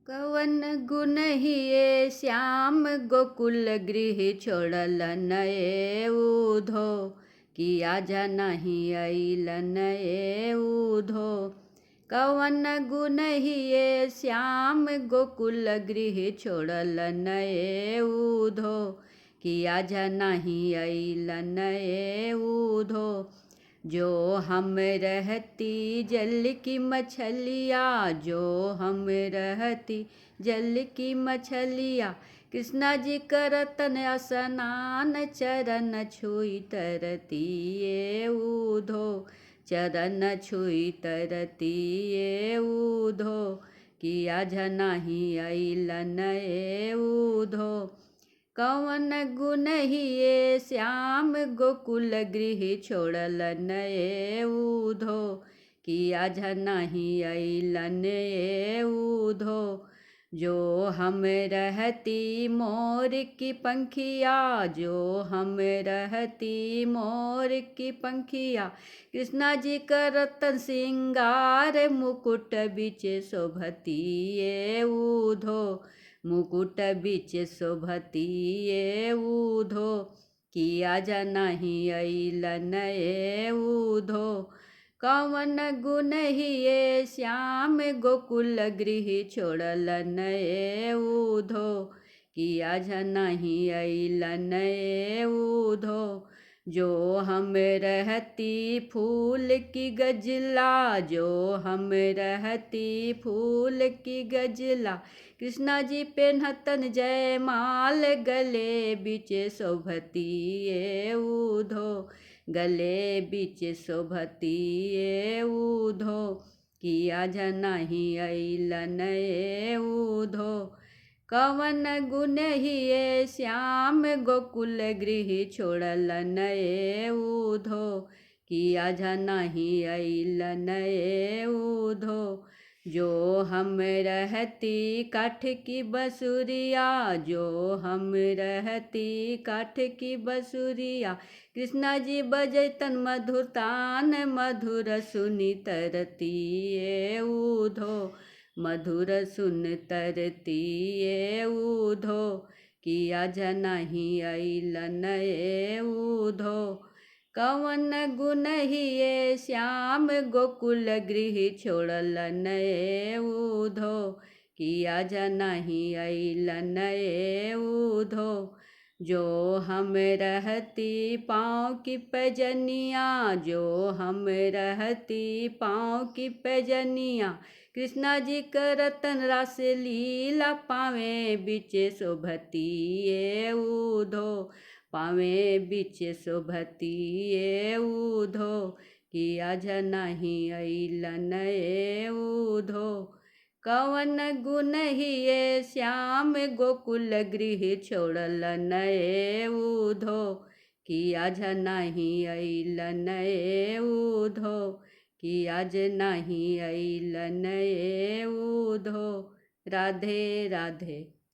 कवन गुण ये श्याम गोकुल गृह छोड़लन ए उधो, किया जा नहीं अइलन ए उधो। कवन गुण ये श्याम गोकुल गृह छोड़लन ए उधो, किया जा नहीं अइलन ए उधो। जो हम रहती जल की मछलिया, जो हम रहती जल की मछलिया, कृष्णा जी करतन स्नान चरण छुई तरती ये उधो, चरण छुई तरती ये उधो। किया जनाही अइलन ए उधो। कवन गुण ये श्याम गोकुल गृह छोड़लन ए उधो, किया नहीं अइलन ए उधो। जो हम रहती मोर की पंखिया, जो हम रहती मोर की पंखिया, कृष्णा जी करतन सिंगार मुकुट बिच शोभती ये उधो, मुकुट बिच शोभती ये उधो। किया जा नहीं अइलन ए उधो। कवन गुण ये श्याम गोकुल गृह छोड़लन ए उधो, किया जा नहीं अइलन ए उधो। जो हम रहती फूल की गजला, जो हम रहती फूल की गजला, कृष्णा जी पेन्हतन जयमाल गले बिच शोभती ये उधो, गले बिच शोभती ये उधो। किया जा नहीं अइलन ए उधो। कवन गुण ये श्याम गोकुल गृह छोड़लन ए उधो, किया जा नहीं अइलन ए उधो। जो हम रहती काठ की बसुरिया, जो हम रहती काठ की बसुरिया, कृष्णा जी बजैतन मधुर तान मधुर सुनी तरती ये उधो, मधुर सुन तरती ये उधो। किया जा नहीं अइलन ए उधो। कवन गुण ये श्याम गोकुल गृह छोड़लन ए उधो, किया जा नहीं अइलन ए उधो। जो हम रहती पाँव की पैजनिया, जो हम रहती पाँव की पैजनिया, कृष्णा जी करतन रास लीला पावे बिच शोभती ये उधो, पावे बिच शोभती ये उधो। किया जा नहीं अइलन ए उधो। कवन गुण ये श्याम गोकुल गृह छोड़लन ए उधो, किया जा नहीं अइलन ए उधो। किया जा नहीं अइलन ए उधो। राधे राधे।